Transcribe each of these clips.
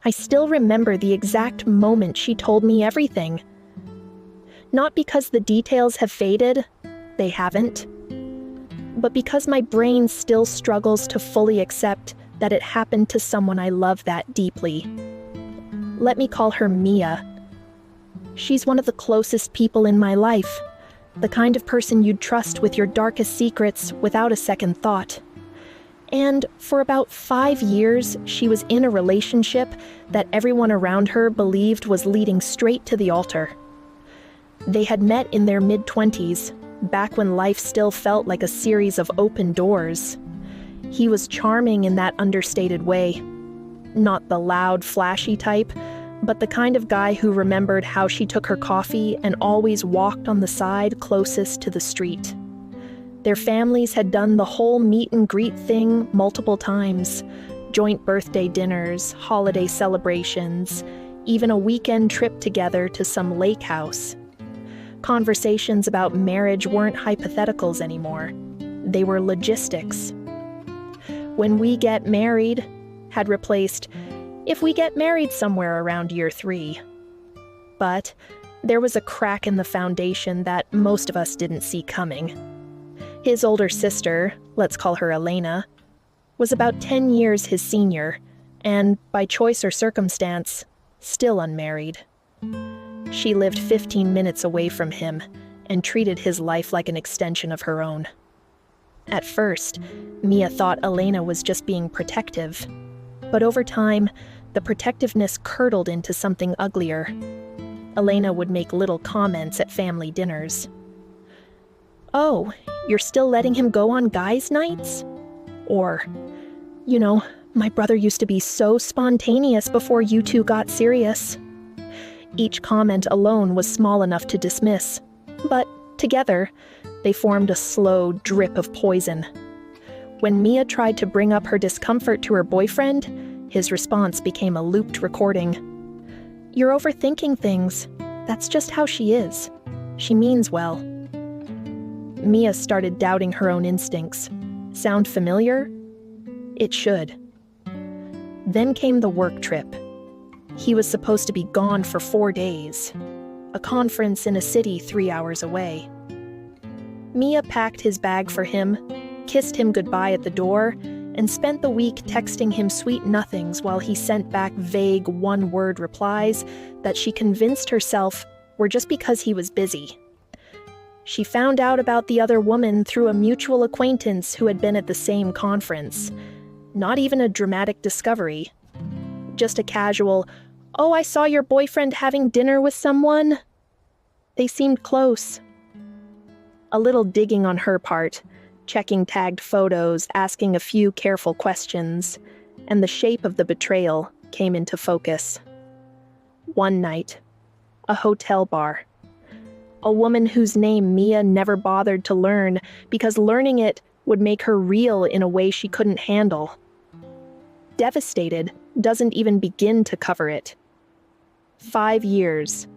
I still remember the exact moment she told me everything. Not because the details have faded, they haven't, but because my brain still struggles to fully accept that it happened to someone I love that deeply. Let me call her Mia. She's one of the closest people in my life, the kind of person you'd trust with your darkest secrets without a second thought. And for about 5 years, she was in a relationship that everyone around her believed was leading straight to the altar. They had met in their mid-20s, back when life still felt like a series of open doors. He was charming in that understated way. Not the loud, flashy type, but the kind of guy who remembered how she took her coffee and always walked on the side closest to the street. Their families had done the whole meet and greet thing multiple times. Joint birthday dinners, holiday celebrations, even a weekend trip together to some lake house. Conversations about marriage weren't hypotheticals anymore. They were logistics. When we get married had replaced, if we get married somewhere around year 3. But there was a crack in the foundation that most of us didn't see coming. His older sister, let's call her Elena, was about 10 years his senior, and by choice or circumstance, still unmarried. She lived 15 minutes away from him and treated his life like an extension of her own. At first, Mia thought Elena was just being protective, but over time, the protectiveness curdled into something uglier. Elena would make little comments at family dinners. "Oh, you're still letting him go on guys' nights?" Or, "My brother used to be so spontaneous before you two got serious." Each comment alone was small enough to dismiss, but together, they formed a slow drip of poison. When Mia tried to bring up her discomfort to her boyfriend, his response became a looped recording. "You're overthinking things. That's just how she is. She means well." Mia started doubting her own instincts. Sound familiar? It should. Then came the work trip. He was supposed to be gone for 4 days. A conference in a city 3 hours away. Mia packed his bag for him, kissed him goodbye at the door, and spent the week texting him sweet nothings while he sent back vague one-word replies that she convinced herself were just because he was busy. She found out about the other woman through a mutual acquaintance who had been at the same conference. Not even a dramatic discovery. Just a casual, "Oh, I saw your boyfriend having dinner with someone." They seemed close. A little digging on her part, checking tagged photos, asking a few careful questions, and the shape of the betrayal came into focus. One night, a hotel bar. A woman whose name Mia never bothered to learn because learning it would make her reel in a way she couldn't handle. Devastated doesn't even begin to cover it. 5 years.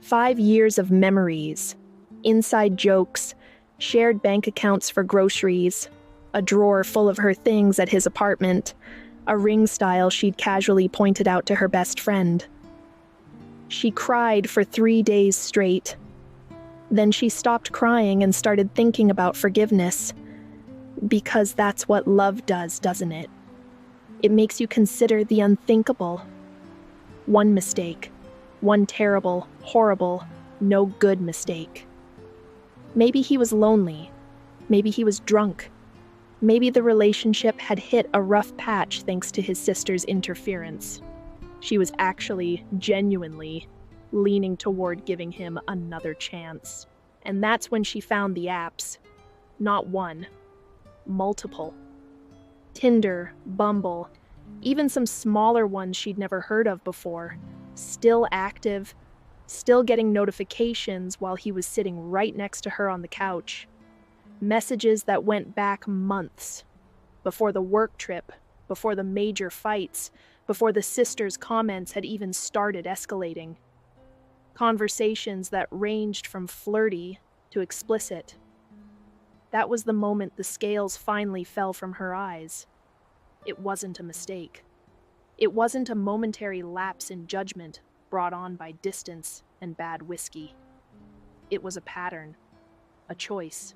5 years of memories, inside jokes, shared bank accounts for groceries, a drawer full of her things at his apartment, a ring style she'd casually pointed out to her best friend. She cried for 3 days straight. Then she stopped crying and started thinking about forgiveness. Because that's what love does, doesn't it? It makes you consider the unthinkable. One mistake. One terrible, horrible, no good mistake. Maybe he was lonely. Maybe he was drunk. Maybe the relationship had hit a rough patch thanks to his sister's interference. She was actually, genuinely, leaning toward giving him another chance. And that's when she found the apps. Not one. Multiple. Tinder, Bumble, even some smaller ones she'd never heard of before. Still active, still getting notifications while he was sitting right next to her on the couch. Messages that went back months. Before the work trip, before the major fights, before the sisters' comments had even started escalating. Conversations that ranged from flirty to explicit. That was the moment the scales finally fell from her eyes. It wasn't a mistake. It wasn't a momentary lapse in judgment brought on by distance and bad whiskey. It was a pattern, a choice.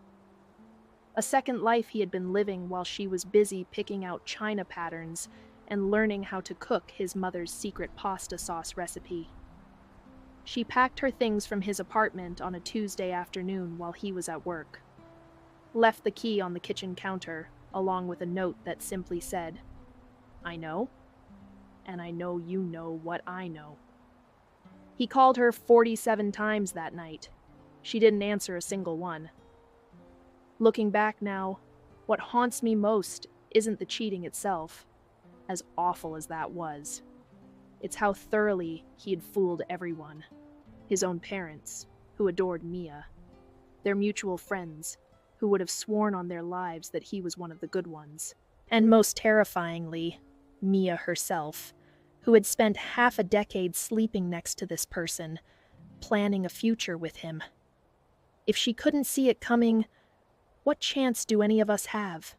A second life he had been living while she was busy picking out china patterns and learning how to cook his mother's secret pasta sauce recipe. She packed her things from his apartment on a Tuesday afternoon while he was at work. Left the key on the kitchen counter, along with a note that simply said, "I know, and I know you know what I know." He called her 47 times that night. She didn't answer a single one. Looking back now, what haunts me most isn't the cheating itself, as awful as that was. It's how thoroughly he had fooled everyone. His own parents, who adored Mia. Their mutual friends, who would have sworn on their lives that he was one of the good ones. And most terrifyingly, Mia herself, who had spent half a decade sleeping next to this person, planning a future with him. If she couldn't see it coming, what chance do any of us have?